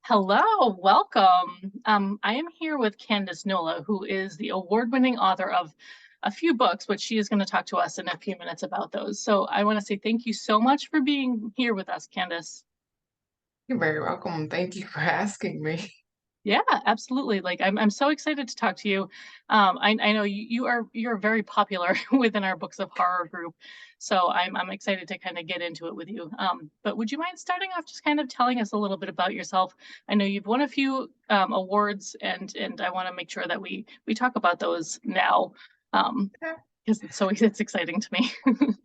Hello, welcome. I am here with Candace Nola, who is the award-winning author of a few books, which she is going to talk to us in a few minutes about those. So I want to say thank you so much for being here with us, Candace. You're very welcome. Thank you for asking me. Yeah, absolutely. I'm so excited to talk to you. I know you're very popular within our Books of Horror group, so I'm excited to kind of get into it with you. But would you mind starting off just kind of telling us a little bit about yourself? I know you've won a few awards, and I want to make sure that we talk about those now, because it's exciting to me.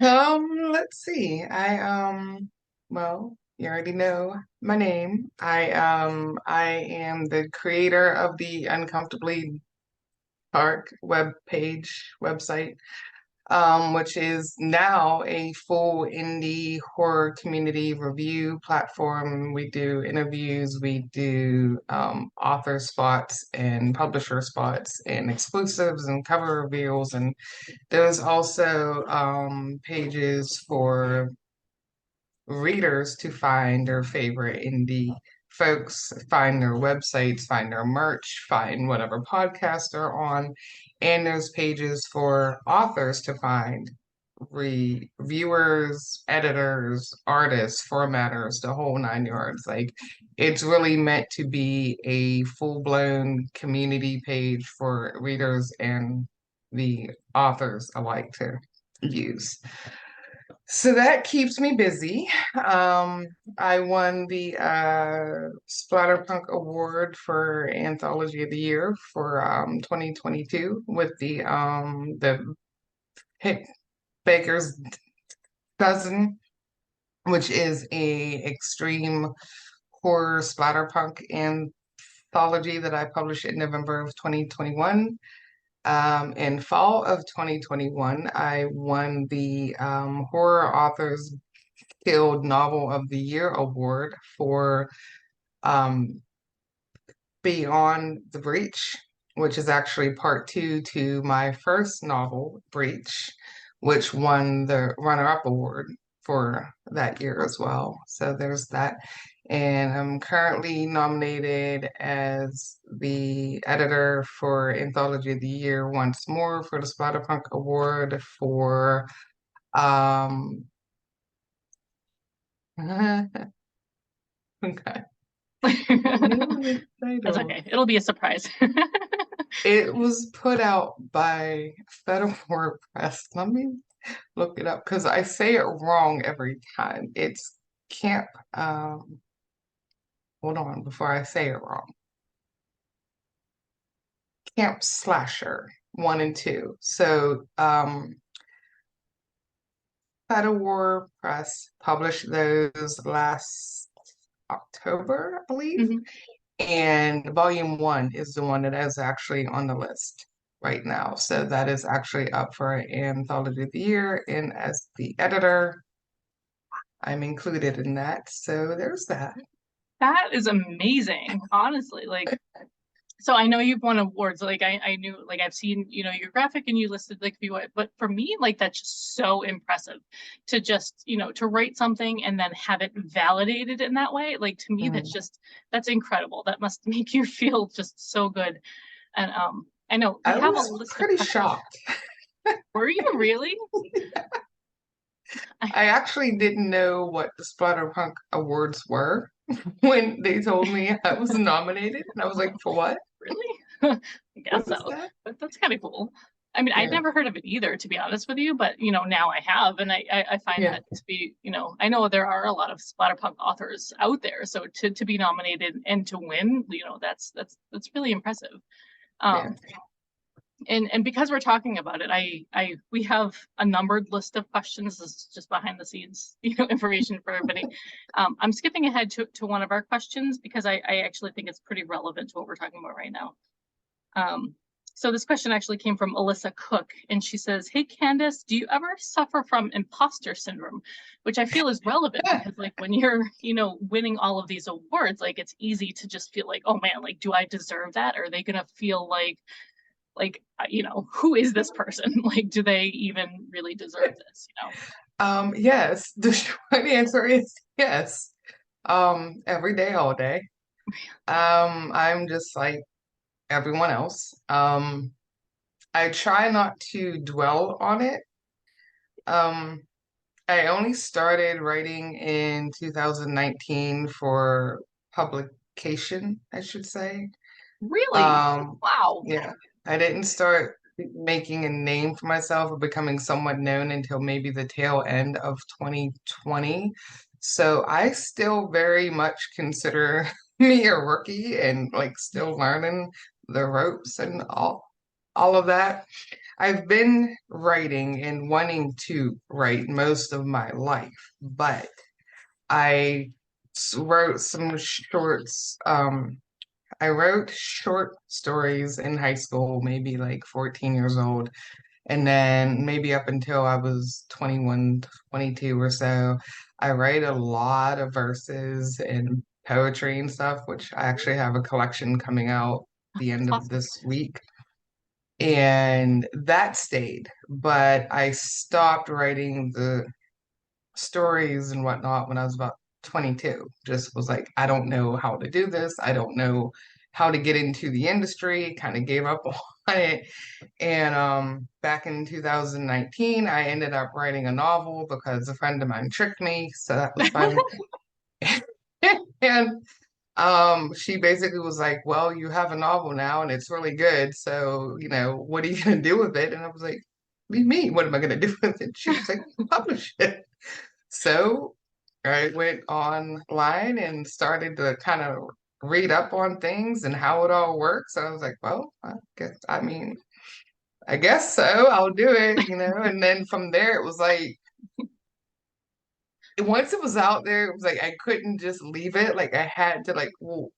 Let's see. Well, you already know my name. I am the creator of the Uncomfortably Dark website, which is now a full indie horror community review platform. We do interviews, we do author spots and publisher spots and exclusives and cover reveals. And there's also pages for readers to find their favorite indie folks, find their websites, find their merch, find whatever podcast they're on. And there's pages for authors to find reviewers, editors, artists, formatters, the whole nine yards. Like it's really meant to be a full-blown community page for readers and the authors alike to use. So that keeps me busy. I won the Splatterpunk Award for Anthology of the Year for 2022 with the Hit Baker's Dozen, which is a extreme horror splatterpunk anthology that I published in November of 2021. In fall of 2021, I won the Horror Authors Guild Novel of the Year award for um, Beyond the Breach, which is actually part two to my first novel, Breach, which won the runner-up award for that year as well. So there's that. And I'm currently nominated as the editor for Anthology of the Year once more for the Splatterpunk Award for okay. The name of the That's title. okay. It'll be a surprise. It was put out by Federal Press. Let me look it up because I say it wrong every time. It's Camp, hold on before I say it wrong. Camp Slasher 1 and 2. So, Federal Press published those last October, I believe. Mhm. And volume one is the one that is actually on the list right now. So that is actually up for Anthology of the Year. And as the editor, I'm included in that. So there's that. That is amazing, honestly. So I know you've won awards. I knew, like I've seen, your graphic and you listed like a few, but for me, like that's just so impressive to just, to write something and then have it validated in that way. Like to me, Mm. that's incredible. That must make you feel just so good. And I know we I have a was list of pretty questions. shocked. Were you really? I, I actually didn't know what the Splatterpunk Awards were when they told me I was nominated. And I was like, for what? really? I guess What is so. that? But that's kind of cool. I mean, I'd Yeah. never heard of it either, to be honest with you, but now I have, and I find Yeah. that to be, I know there are a lot of splatterpunk authors out there, so to be nominated and to win, that's really impressive. Yeah. Um, and because we're talking about it, I we have a numbered list of questions. This is just behind the scenes, information for everybody. I'm skipping ahead to one of our questions because I actually think it's pretty relevant to what we're talking about right now. Um, so this question actually came from Alyssa Cook, and she says, "Hey Candace, do you ever suffer from imposter syndrome?" Which I feel is relevant because, like, when you're, winning all of these awards, like, it's easy to just feel like, "Oh man, like, do I deserve that? Are they gonna feel who is this person? Like, do they even really deserve this? Yes. The short answer is yes. Every day, all day. I'm just like everyone else. I try not to dwell on it. Um, I only started writing in 2019 for publication, I should say. Really? Um, Wow. yeah, I didn't start making a name for myself or becoming somewhat known until maybe the tail end of 2020. So I still very much consider me a rookie and like still learning the ropes and all of that. I've been writing and wanting to write most of my life, but I wrote some shorts. I wrote short stories in high school, maybe like 14 years old. And then maybe up until I was 21, 22 or so, I write a lot of verses and poetry and stuff, which I actually have a collection coming out the end That's of awesome. this week. And that stayed, but I stopped writing the stories and whatnot when I was about 22. Just was like, I don't know how to do this. I don't know how to get into the industry. Kind of gave up on it. And back in 2019, I ended up writing a novel because a friend of mine tricked me. So that was fun. And she basically was like, well, you have a novel now and it's really good. So, what are you gonna do with it? And I was like, what do you mean? What am I gonna do with it? She was like, publish it. So I went online and started to kind of read up on things and how it all works. I was like, well, I guess so. I'll do it. And then from there, it was like, once it was out there, it was like I couldn't just leave it. Like I had to like, well,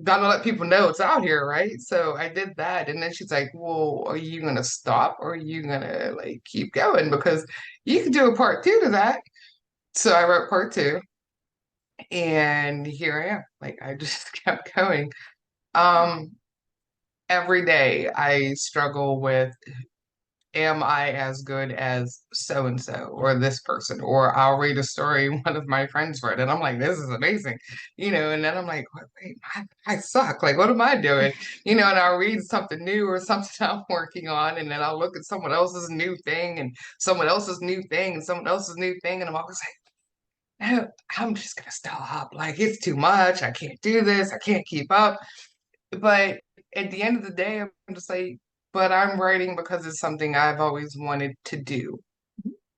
gotta let people know it's out here, right? So I did that, and then she's like, "Well, are you gonna stop, or are you gonna like keep going? Because you could do a part two to that." So I wrote part two, and here I am. Like I just kept going. Um, every day I struggle with, am I as good as so and so or this person? Or I'll read a story one of my friends read, and I'm like, this is amazing, and then I'm like, wait, I suck. Like, what am I doing? And I'll read something new or something I'm working on, and then I'll look at someone else's new thing and someone else's new thing and someone else's new thing, and I'm always like, no, I'm just gonna stop. Like, it's too much. I can't do this. I can't keep up. But at the end of the day, I'm just like, but I'm writing because it's something I've always wanted to do.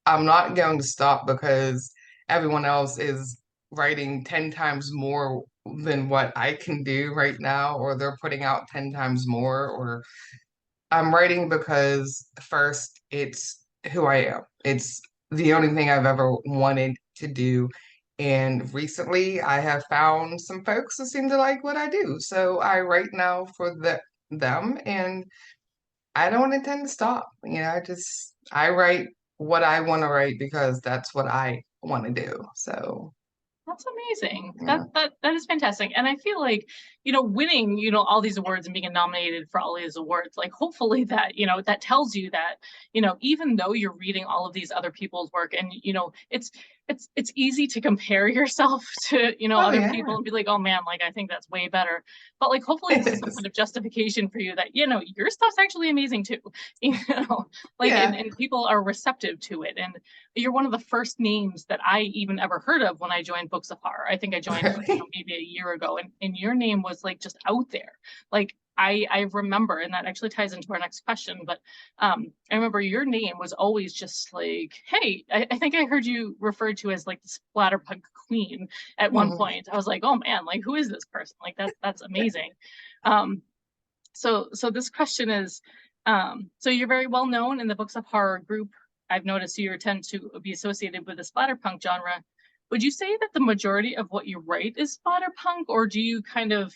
I'm not going to stop because everyone else is writing 10 times more than what I can do right now, or they're putting out 10 times more, or I'm writing because first, it's who I am. It's the only thing I've ever wanted to do. And recently, I have found some folks who seem to like what I do. So I write now for them, and I don't intend to stop. I write what I want to write because that's what I want to do. So, That's amazing. That yeah. that that is fantastic. And I feel like, winning, all these awards and being nominated for all these awards, like hopefully that, that tells you that, even though you're reading all of these other people's work and it's easy to compare yourself to, Oh, other yeah. people and be like, oh man, like I think that's way better. But like hopefully this is some kind of justification for you that, your stuff's actually amazing too. You know, like and, Yeah. and people are receptive to it. And you're one of the first names that I even ever heard of when I joined Books of Horror. I think I joined, Really? maybe a year ago, and your name was like just out there. Like I remember, and that actually ties into our next question, but I remember your name was always just like, hey, I think I heard you referred to as like the splatterpunk queen at one Mhm. point. I was like, oh man, like who is this person? Like that's amazing. Um, so this question is, so you're very well known in the Books of Horror group. I've noticed you tend to be associated with the splatterpunk genre. Would you say that the majority of what you write is splatterpunk, or do you kind of,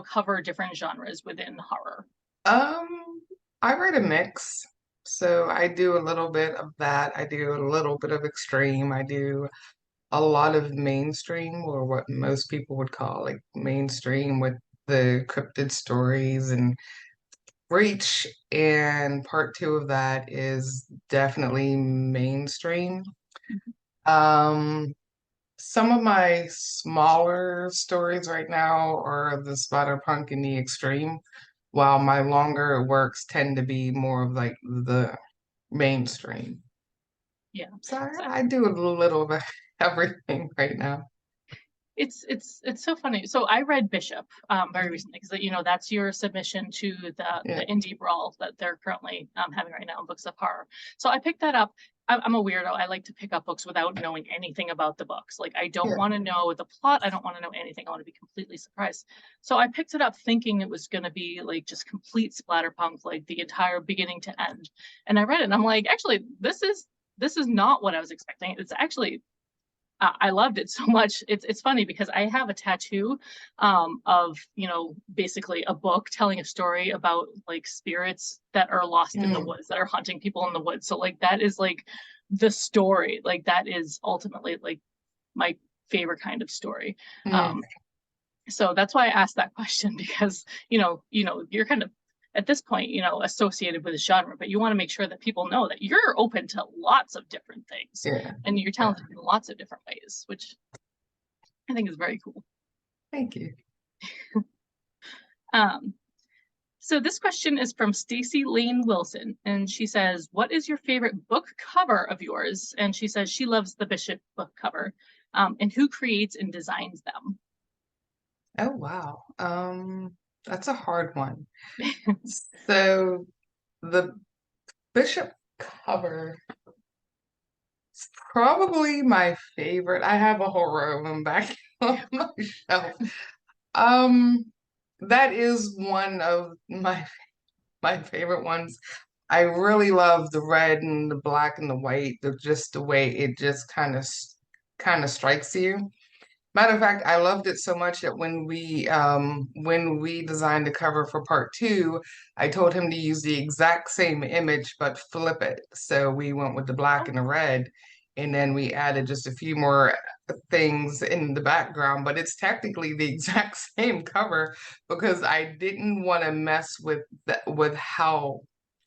cover different genres within horror? Um, I write a mix. So I do a little bit of that. I do a little bit of extreme. I do a lot of mainstream, or what most people would call like mainstream, with the cryptid stories and Breach. And part two of that is definitely mainstream. Um, some of my smaller stories right now are the splatterpunk and the extreme, while my longer works tend to be more of like the mainstream. Yeah. So So I do a little bit everything right now. it's so funny. So I read Bishop very recently because that's your submission to Yeah, the indie brawl that they're currently having right now in Books of Horror. So I picked that up. I'm a weirdo. I like to pick up books without knowing anything about the books. Like I don't yeah. want to know the plot. I don't want to know anything. I want to be completely surprised. So I picked it up thinking it was going to be like just complete splatterpunk, like the entire beginning to end. And I read it and I'm like, actually, this is not what I was expecting. It's actually I loved it so much. It's funny because I have a tattoo of basically a book telling a story about like spirits that are lost in the Mm, woods that are haunting people in the woods. So like that is like the story. Like that is ultimately like my favorite kind of story. mm, Um, so that's why I asked that question because you're kind of at this point associated with the genre, but you want to make sure that people know that you're open to lots of different things yeah, and you're yeah. talented in lots of different ways, which I think is very cool. Thank you. Um, so this question is from Stacy Lane Wilson, and she says, "What is your favorite book cover of yours?" And she says she loves the Bishop book cover. And who creates and designs them? Oh wow. That's a hard one. So the Bishop cover is probably my favorite. I have a horror of them back on my shelf. Um, that is one of my favorite ones. I really love the red and the black and the white, just the way it just kind of strikes you. Matter of fact, I loved it so much that when we designed the cover for part two, I told him to use the exact same image but flip it. So we went with the black Oh, and the red, and then we added just a few more things in the background, but it's technically the exact same cover because I didn't want to mess with how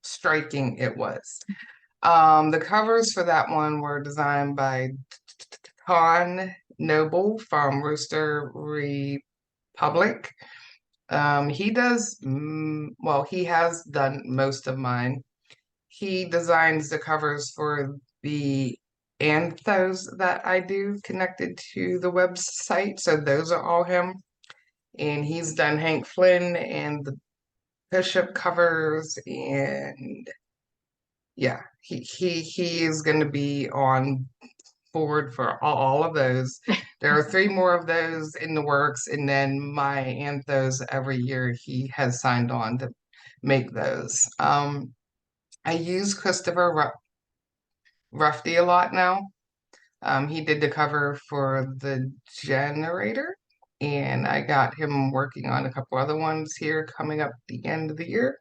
striking it was. The covers for that one were designed by Con Noble from Rooster Republic. He does, well, he has done most of mine. He designs the covers for the anthos that I do connected to the website. So those are all him. And he's done Hank Flynn and the Bishop covers. And yeah, he is going to be on forward for all of those. There are three more of those in the works, and then my anthos every year he has signed on to make those. I use Christopher Ruffy a lot now. He did the cover for the generator, and I got him working on a couple other ones here coming up the end of the year.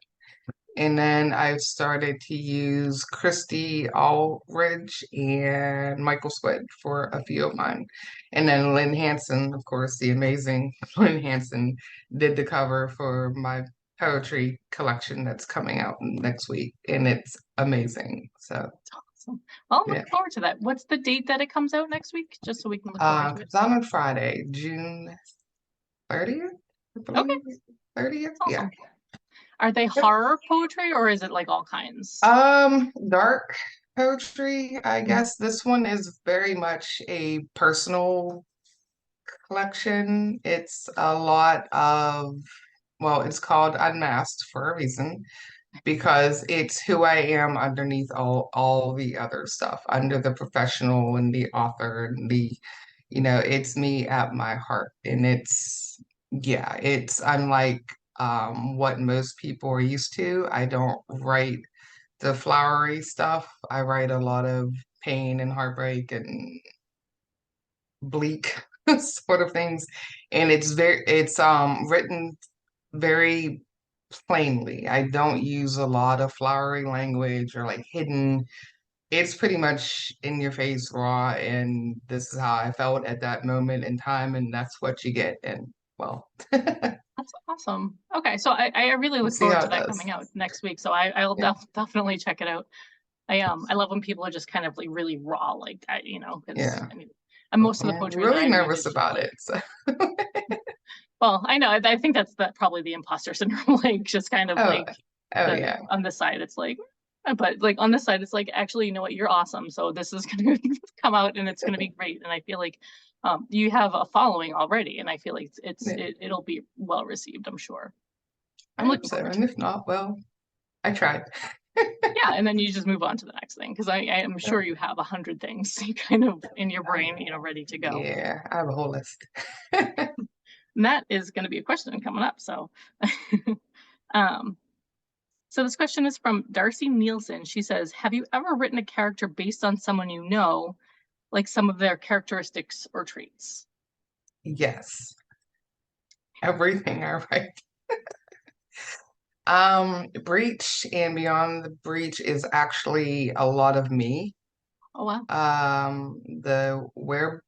And then I've started to use Christy Allridge and Michael Squid for a few of mine. And then Lynn Hanson, of course, the amazing Lynn Hanson, did the cover for my poetry collection that's coming out next week. And it's amazing. So, awesome. Well, I'm yeah. looking forward to that. What's the date that it comes out next week? Just so we can look forward to it. It's on Friday, June 30th, I Okay, believe. 30th? Yeah. awesome. Are they horror poetry or is it like all kinds? Dark poetry, I Mhm. guess this one is very much a personal collection. It's a lot of, well, it's called Unmasked for a reason because it's who I am underneath all the other stuff, under the professional and the author and it's me at my heart. And yeah, it's unlike what most people are used to. I don't write the flowery stuff. I write a lot of pain and heartbreak and bleak sort of things. And it's written very plainly. I don't use a lot of flowery language or like hidden. It's pretty much in your face raw and this is how I felt at that moment in time and that's what you get. And well, That's awesome. Okay, so I really we'll look see forward how to it that does. coming out next week. So I'll Yeah. definitely check it out. I love when people are just kind of like really raw like that, because Yeah. I mean And most of the Yeah, poetry that really I read nervous is just about like, it. So, well, I know. I think that's probably the imposter syndrome, like just kind of oh, like oh the yeah. on this side, it's like, but like on this side, it's like, actually, you know what, you're awesome. So this is gonna come out and it's gonna be great. And I feel like you have a following already, and I feel like Yeah, it'll be well received, I'm sure. I I'm hope looking so. forward to And it. if not, well, I tried. Yeah, and then you just move on to the next thing because I am sure you have 100 things kind of in your brain, ready to go. Yeah, I have a whole list. And that is going to be a question coming up. So, um, so this question is from Darcy Nielsen. She says, "Have you ever written a character based on someone you know, like some of their characteristics or traits?" Yes, everything I write. Breach and Beyond the Breach is actually a lot of me. Oh wow. The Where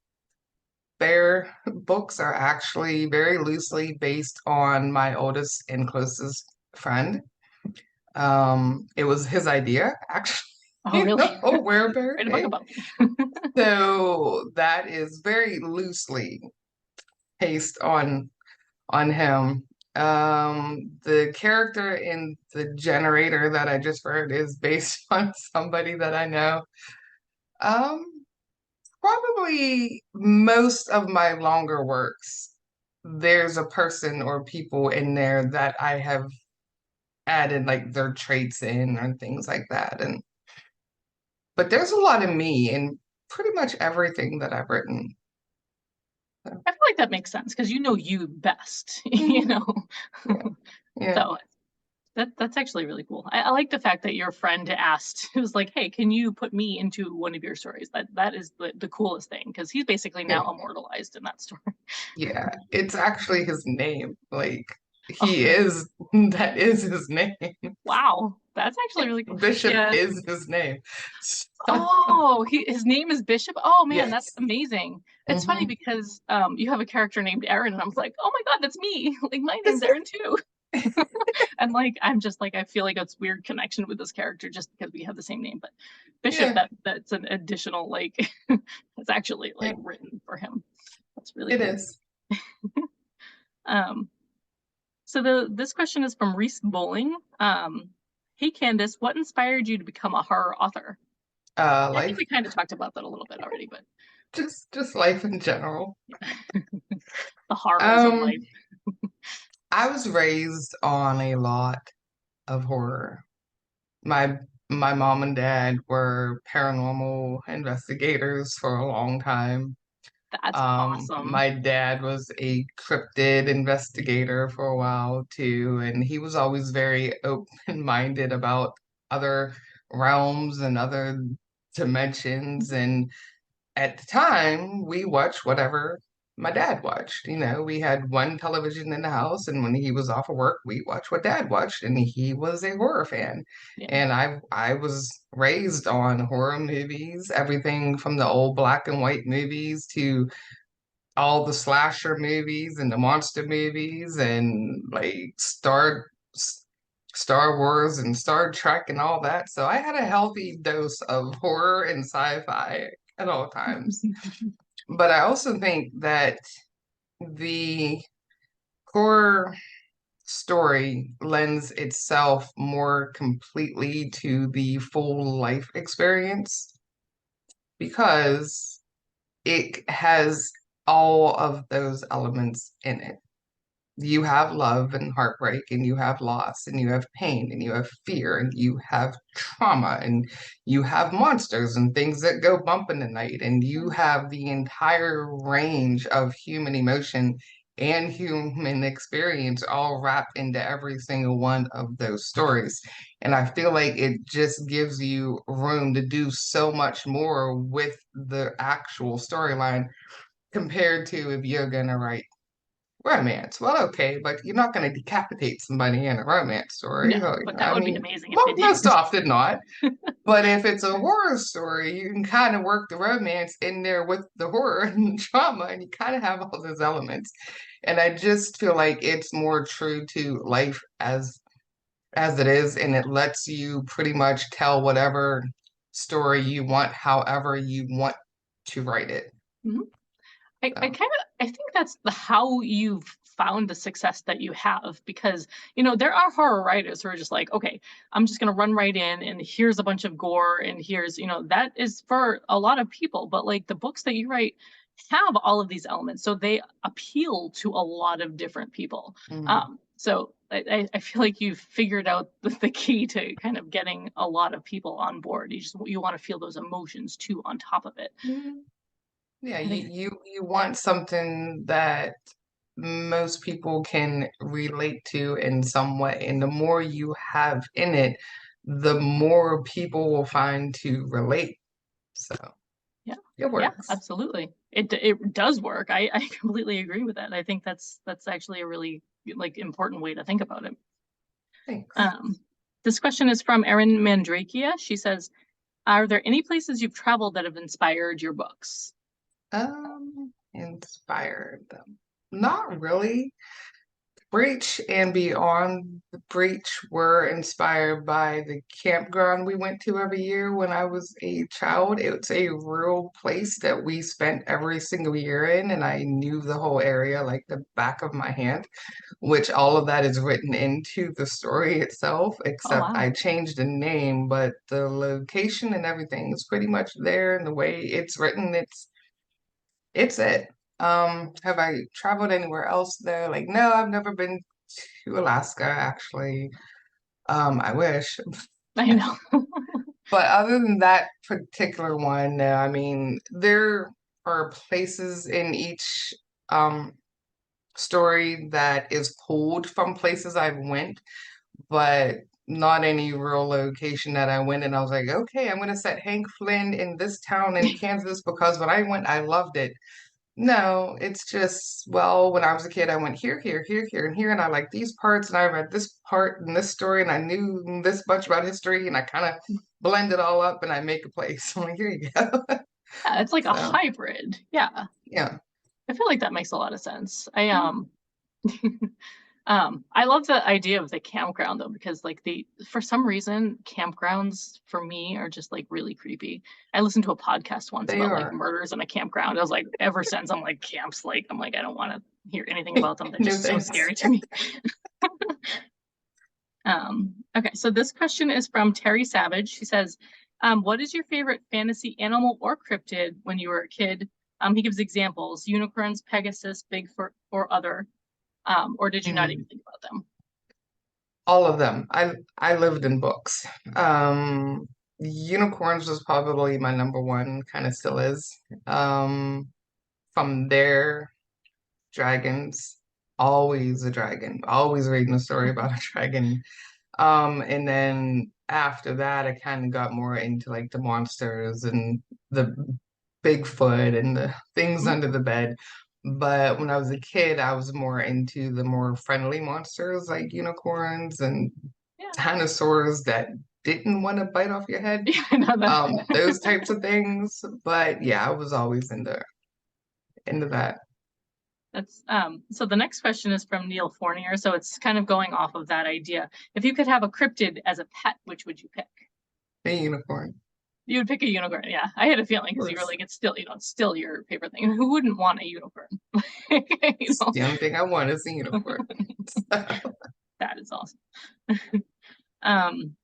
Bear books are actually very loosely based on my oldest and closest friend. It was his idea, actually, Oh really? the whole Where Bear Write a book thing. about me. So that is very loosely based on him. The character in the generator that I just read is based on somebody that I know. Um, Probably most of my longer works, there's a person or people in there that I have added like their traits in and things like that. And but there's a lot of me in pretty much everything that I've written. So, I feel like that makes sense because you know you best, mhm, yeah, yeah, So that's actually really cool. I like the fact that your friend asked, it was like, "Hey, can you put me into one of your stories?" That is the coolest thing because he's basically yeah. now immortalized in that story. Yeah, it's actually his name. Like Oh, he really? is, that is his name. Wow, that's actually really cool. Bishop Yeah. is his name. So, Oh, his name is Bishop. Oh man, that's yes. amazing. It's funny Hmm. because you have a character named Aaron, and I was like, oh my God, that's me. Like my name's Aaron too. And like I'm just like I feel like it's weird connection with this character just because we have the same name. But Bishop, Yeah, that's an additional like it's actually yeah, like written for him. That's really it cool. is. Um, so this question is from Reese Bowling. Hey Candace, what inspired you to become a horror author? I think Life, we kind of talked about that a little bit already, but just life in general. the horrors of Um, life. I was raised on a lot of horror. My my mom and dad were paranormal investigators for a long time. That's awesome. My dad was a cryptid investigator for a while too, and he was always very open-minded about other realms and other dimensions. And at the time, we watched whatever my dad watched. We had one television in the house, and when he was off of work, we watched what dad watched, and he was a horror fan. Yeah. And I was raised on horror movies, everything from the old black and white movies to all the slasher movies and the monster movies and like Star Wars and Star Trek and all that. So I had a healthy dose of horror and sci-fi at all times. But I also think that the horror story lends itself more completely to the full life experience because it has all of those elements in it. You have love and heartbreak, and you have loss, and you have pain, and you have fear, and you have trauma, and you have monsters and things that go bump in the night, and you have the entire range of human emotion and human experience all wrapped into every single one of those stories. And I feel like it just gives you room to do so much more with the actual storyline compared to if you're gonna write romance. Well, okay, but you're not going to decapitate somebody in a romance story. No, Like, but that I would be mean, amazing if they most did. often not. But if it's a horror story, you can kind of work the romance in there with the horror and drama, and you kind of have all those elements. And I just feel like it's more true to life as it is, and it lets you pretty much tell whatever story you want, however you want to write it. Mhm. I kind of I think that's how you've found the success that you have because there are horror writers who are just like, okay, I'm just gonna run right in and here's a bunch of gore and here's that is for a lot of people, but like the books that you write have all of these elements, so they appeal to a lot of different people. So. So I feel like you've figured out the key to kind of getting a lot of people on board. You want to feel those emotions too on top of it. Mhm. Yeah, I you, think you want something that most people can relate to in some way. And the more you have in it, the more people will find to relate. So yeah, it yeah, works. absolutely. It does work. I completely agree with that. I think that's actually a really like important way to think about it. Thanks. Um, this question is from Erin Mandrakia. She says, "Are there any places you've traveled that have inspired your books?" Inspired them. Not really. Breach and Beyond the Breach were inspired by the campground we went to every year when I was a child. It's a real place that we spent every single year in, and I knew the whole area like the back of my hand, which all of that is written into the story itself, Oh except wow. I changed the name, but the location and everything is pretty much there, and the way it's written, it's it. Have I traveled anywhere else though? Like, no, I've never been to Alaska actually. I wish. I know. But other than that particular one, no, I mean, there are places in each um story that is pulled from places I've went, but not any real location that I went and I was like, okay, I'm gonna set Hank Flynn in this town in Kansas because when I went, I loved it. No, it's just, well, when I was a kid, I went here, here, here, here, and here, and I like these parts, and I read this part in this story, and I knew this much about history, and I kind of blend it all up and I make a place. I'm like, here you go. Yeah, it's like a So, hybrid. Yeah. yeah. I feel like that makes a lot of sense. I love the idea of the campground though, because like for some reason, campgrounds for me are just like really creepy. I listened to a podcast once They about like are. murders in a campground. I was like, ever since I'm like camps, like I'm like, I don't want to hear anything about them. They're No just so thanks. scary to me. Okay, so this question is from Terry Savage. She says, what is your favorite fantasy animal or cryptid when you were a kid? He gives examples, unicorns, Pegasus, Bigfoot, or other. Or did you not Mm, even think about them? all of them. I lived in books. Unicorns was probably my number one, kind of still is. Um, from there. Dragons, always a dragon, always reading a story about a dragon. And then after that, I kind of got more into like the monsters and the Bigfoot and the things under the bed. But when I was a kid, I was more into the more friendly monsters like unicorns and Yeah. dinosaurs that didn't want to bite off your head. Yeah, I know that. Those types of things. But yeah, I was always into that. That's so the next question is from Neil Fournier. So it's kind of going off of that idea. If you could have a cryptid as a pet, which would you pick? A unicorn, You would pick a unicorn. Yeah, I had a feeling of because you were course. like, it's still, it's still your favorite thing. Who wouldn't want a unicorn? you It's the only thing I want is a unicorn. that is awesome. um,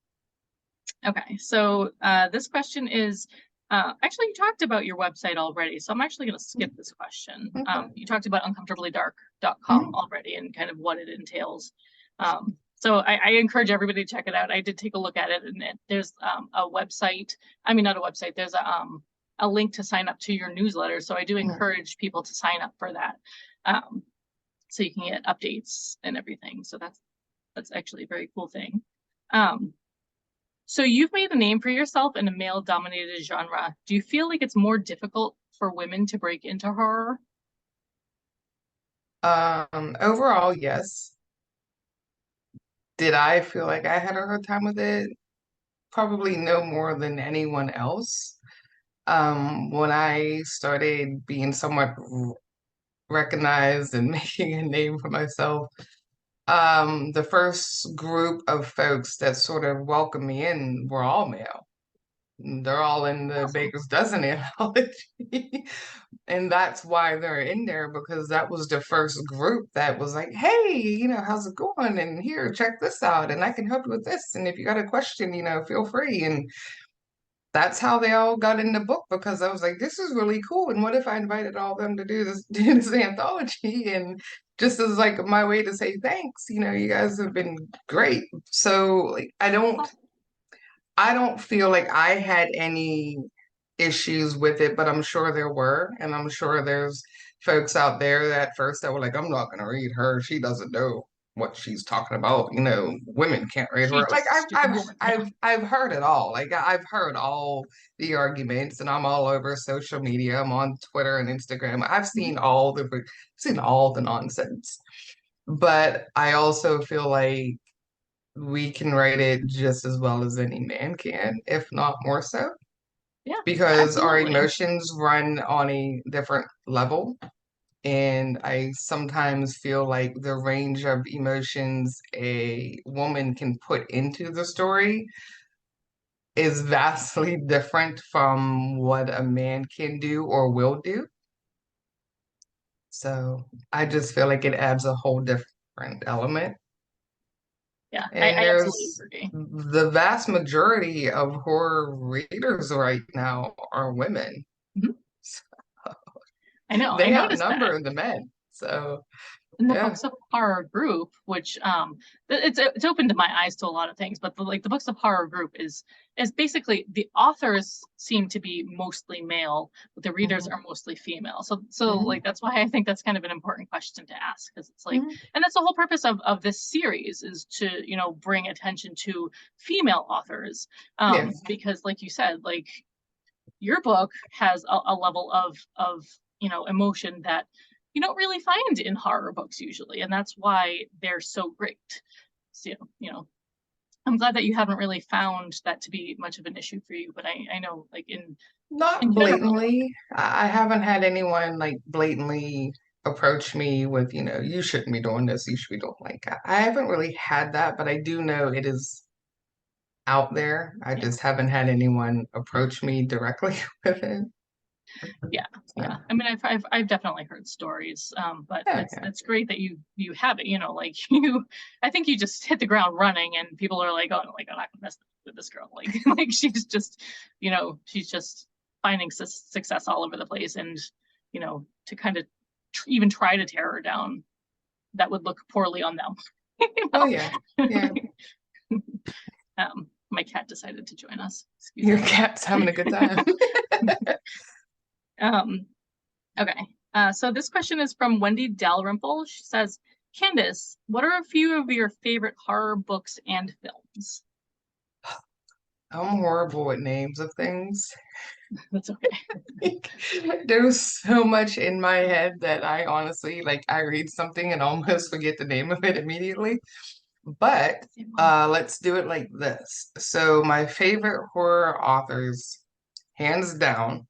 okay, so this question is actually you talked about your website already, so I'm actually going to skip this question. Okay. You talked about uncomfortablydark.com Mhm. already and kind of what it entails. So I encourage everybody to check it out. I did take a look at it, and there's a website. I mean, not a website. There's a link to sign up to your newsletter. So I do Mhm. encourage people to sign up for that, um, so you can get updates and everything. So that's actually a very cool thing. Um, so you've made a name for yourself in a male-dominated genre. Do you feel like it's more difficult for women to break into horror? Overall, yes. Did I feel like I had a hard time with it? Probably no more than anyone else. When I started being somewhat recognized and making a name for myself, the first group of folks that sort of welcomed me in were all male. They're all in the Awesome. Baker's Dozen anthology. And that's why they're in there because that was the first group that was like, hey, how's it going? And here, check this out. And I can help you with this. And if you got a question, feel free. And that's how they all got in the book because I was like, this is really cool. And what if I invited all of them to do this, do this anthology? And just as like my way to say thanks, you guys have been great. So like I don't feel like I had any issues with it, but I'm sure there were, and I'm sure there's folks out there that first that were like, I'm not gonna read her. She doesn't know what she's talking about. Women can't read She's her. Like just a stupid woman. Yeah. I've heard it all. Like I've heard all the arguments, and I'm all over social media. I'm on Twitter and Instagram. Mhm. Seen all the nonsense. But I also feel like we can write it just as well as any man can, if not more so, Yeah, because our absolutely. emotions run on a different level. And I sometimes feel like the range of emotions a woman can put into the story is vastly different from what a man can do or will do. So I just feel like it adds a whole different element. Yeah, And I absolutely there's agree. the vast majority of horror readers right now are women. Mhm. I know, I They noticed that. outnumber the men. So, In the yeah. Books of Horror group, which it's opened to my eyes to a lot of things, but the Books of Horror group is basically the authors seem to be mostly male, but the readers Mhm, are mostly female. So mhm, like that's why I think that's kind of an important question to ask, because it's like, mhm. and that's the whole purpose of this series is to bring attention to female authors, Yeah. because like you said, like your book has a level of emotion that you don't really find in horror books usually, and that's why they're so great. So I'm glad that you haven't really found that to be much of an issue for you, but I know like in Not general. blatantly. I haven't had anyone like blatantly approach me with, you shouldn't be doing this, you should be doing like I haven't really had that, but I do know it is out there. I Yeah, just haven't had anyone approach me directly with it. yeah, So, yeah. I mean, I've definitely heard stories, but yeah, it's yeah. it's great that you have it. Like you, I think you just hit the ground running, and people are like, oh, like I'm not gonna mess with this girl. Like like she's just finding success all over the place, and to kind of even try to tear her down, that would look poorly on them. you Oh know? yeah. Yeah. My cat decided to join us. Excuse Your me. cat's having a good time. Um, Okay. So this question is from Wendy Dalrymple. She says, Candace, what are a few of your favorite horror books and films? I'm horrible with names of things. That's okay. There's so much in my head that I honestly like I read something and almost forget the name of it immediately. But let's do it like this. So my favorite horror authors, hands down,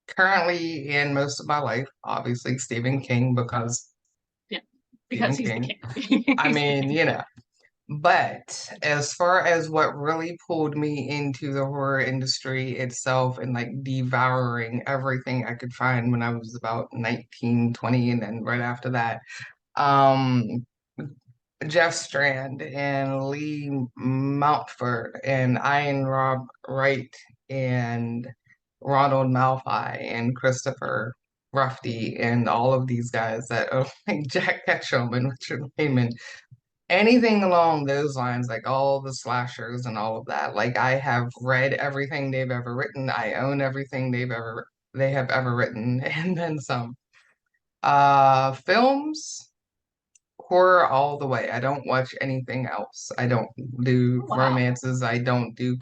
currently in most of my life, obviously Stephen King because Yeah, because Stephen he's the King. king. I He's the mean, king. but as far as what really pulled me into the horror industry itself and like devouring everything I could find when I was about 19, 20, and then right after that, um, Jeff Strand and Lee Mountford and Ian Rob Wright and Ronald Malfoy and Christopher Ruffy and all of these guys that are like Jack Ketchum and Richard Lehman, anything along those lines, like all the slashers and all of that. Like I have read everything they've ever written. I own everything they have ever written, and then some. Films, horror all the way. I don't watch anything else. I don't do Oh, wow. romances. I don't do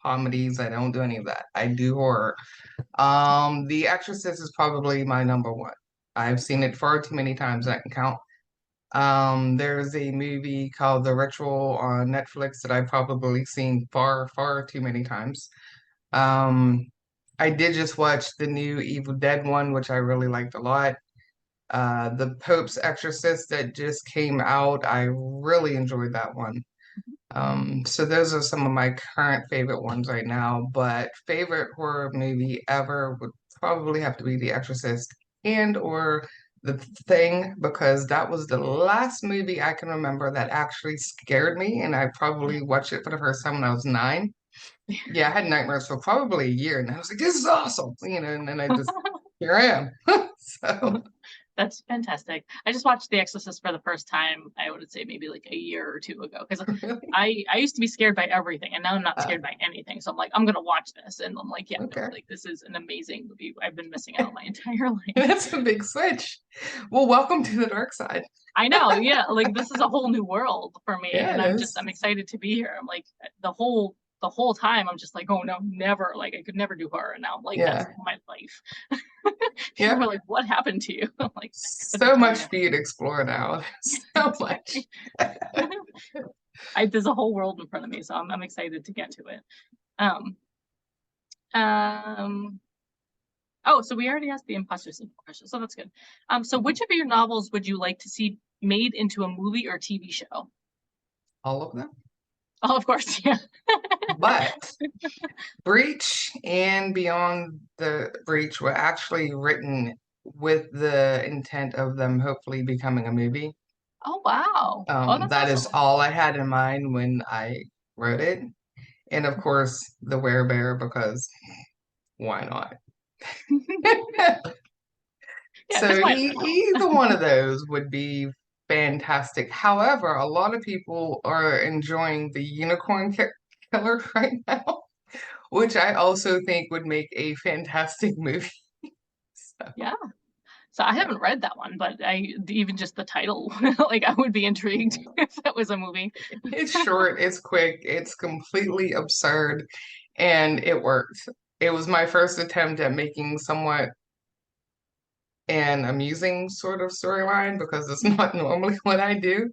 comedies. I don't do any of that. I do horror. The Exorcist is probably my number one. I've seen it far too many times I can count. There's a movie called The Ritual on Netflix that I've probably seen far, far too many times. Um, I did just watch the new Evil Dead one, which I really liked a lot. The Pope's Exorcist that just came out, I really enjoyed that one. So those are some of my current favorite ones right now, but favorite horror movie ever would probably have to be The Exorcist and or The Thing, because that was the last movie I can remember that actually scared me, and I probably watched it for the first time when I was 9. Yeah, I had nightmares for probably a year, and I was like, "This is awesome," and then I just here I am. So That's fantastic. I just watched The Exorcist for the first time, I would say maybe like a year or two ago, because really, I used to be scared by everything, and now I'm not uh, scared by anything. So I'm like, I'm gonna watch this, and I'm like, yeah, no, okay, like this is an amazing movie. I've been missing out my entire life. that's a big switch. Well, welcome to the dark side. I know, yeah, like this is a whole new world for me, Yeah, and it is. I'm excited to be here. I'm like the whole time I'm just like, oh no, never, like I could never do horror. And now I'm like, that's Yeah. my life. People Yep. were like, what happened to you? I'm like, at the So much time, for you to explore now. So much. exactly. There's a whole world in front of me, so I'm excited to get to it. Um, um, oh, so we already asked the imposter syndrome question, so that's good. So which of your novels would you like to see made into a movie or TV show? All of them. Oh, of course, yeah. But Breach and Beyond the Breach were actually written with the intent of them hopefully becoming a movie. Oh, wow. Oh, that's That is awesome. all I had in mind when I wrote it. And of course, the Werebear, because why not? Yeah, So because why not? either one of those would be fantastic. However, a lot of people are enjoying the Killer right now, which I also think would make a fantastic movie. So, Yeah. So I yeah. haven't read that one, but I even just the title, like I would be intrigued if that was a movie. It's short, it's quick, it's completely absurd, and it worked. It was my first attempt at making somewhat an amusing sort of storyline because it's not normally what I do.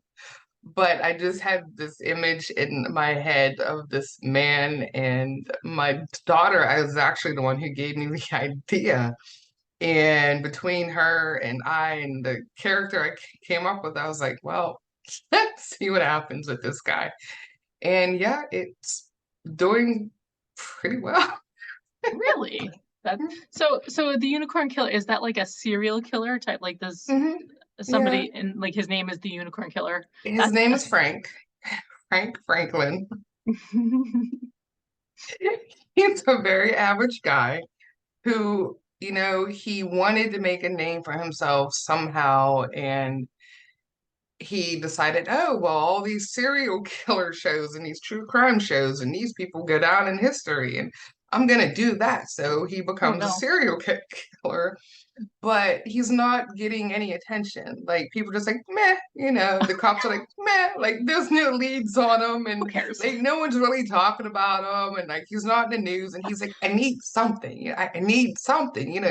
But I just had this image in my head of this man, and my daughter, I was actually the one who gave me the idea. And between her and I and the character I came up with, I was like, well, let's see what happens with this guy. And yeah, it's doing pretty well. Really? That so the unicorn killer, is that like a serial killer type? Like does Hmm. Yeah. somebody and like his name is the unicorn killer? His That's name is Frank, Frank Franklin. He's a very average guy who, he wanted to make a name for himself somehow, and he decided, oh, well, all these serial killer shows and these true crime shows and these people go down in history, and I'm gonna do that. So he oh becomes a no. serial killer, but he's not getting any attention. Like people just like, meh, the cops are like, meh, like there's no leads on him, Who and cares? like no one's really talking about him, and like he's not in the news, and he's like, I need something, I need something,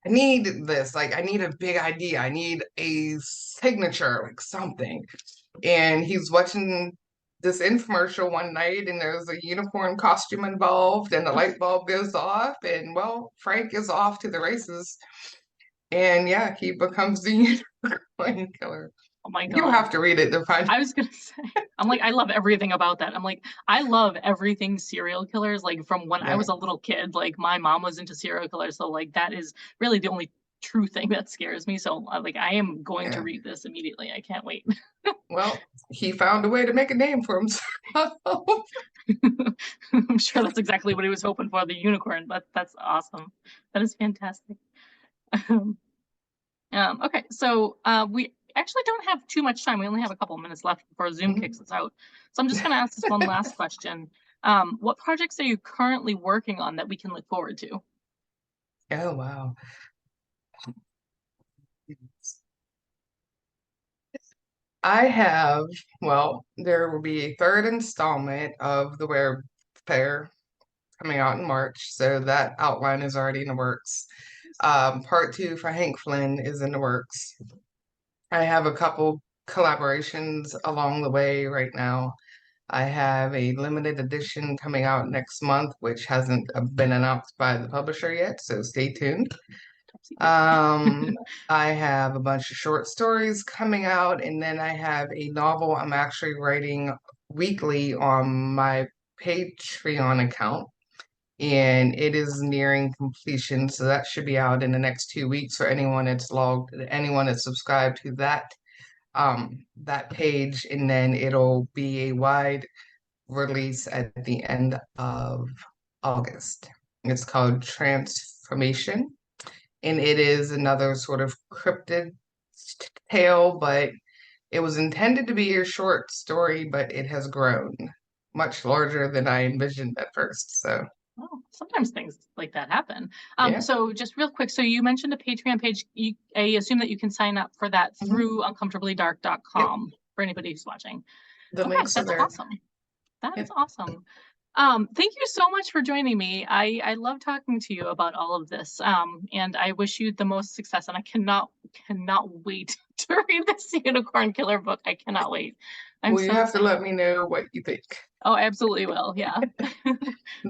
I need this, like I need a big idea, I need a signature, like something. And he's watching this infomercial one night, and there's a unicorn costume involved, and the light bulb goes off, and well, Frank is off to the races. And yeah, he becomes the unicorn killer. Oh my You God. have to read it to find. I was gonna say, I'm like, I love everything about that. I'm like, I love everything serial killers. Like from when I Yeah, was a little kid, like my mom was into serial killers, so like that is really the only true thing that scares me. So like, I am going to yeah. read this immediately. I can't wait. Well, he found a way to make a name for himself. I'm sure that's exactly what he was hoping for, the unicorn. But that's awesome. That is fantastic. Okay, so we actually don't have too much time. We only have a couple of minutes left before Zoom kicks Mhm. us out. So I'm just going to ask this one last question. What projects are you currently working on that we can look forward to? Oh, wow. I have, well, there will be a third installment of the Were Fair coming out in March, so that outline is already in the works. Part two for Hank Flynn is in the works. I have a couple collaborations along the way right now. I have a limited edition coming out next month, which hasn't been announced by the publisher yet, so stay tuned. Top secret. Um, I have a bunch of short stories coming out, and then I have a novel I'm actually writing weekly on my Patreon account, and it is nearing completion. So that should be out in the next 2 weeks for anyone that's subscribed to that page, and then it'll be a wide release at the end of August. It's called Transformation, and it is another sort of cryptid tale, but it was intended to be a short story, but it has grown much larger than I envisioned at first. So, Well, sometimes things like that happen. yeah. So just real quick, so you mentioned a Patreon page. I assume that you can sign up for that Mhm. through Yep. uncomfortablydark.com for anybody who's watching. The Okay, links are that's there. awesome. That is Yep. awesome. Thank you so much for joining me. I love talking to you about all of this. And I wish you the most success. And I cannot wait to read this Unicorn Killer book. I cannot wait. I'm Well, you so have to excited. let me know what you think. Oh, absolutely will. Yeah.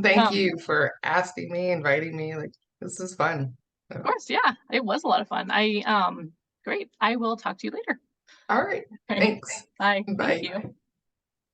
Thank Of you for asking me, inviting me. Like, this is fun. So, course, yeah. It was a lot of fun. Great. I will talk to you later. all right. Okay. Thanks. Bye. Thank Bye. you.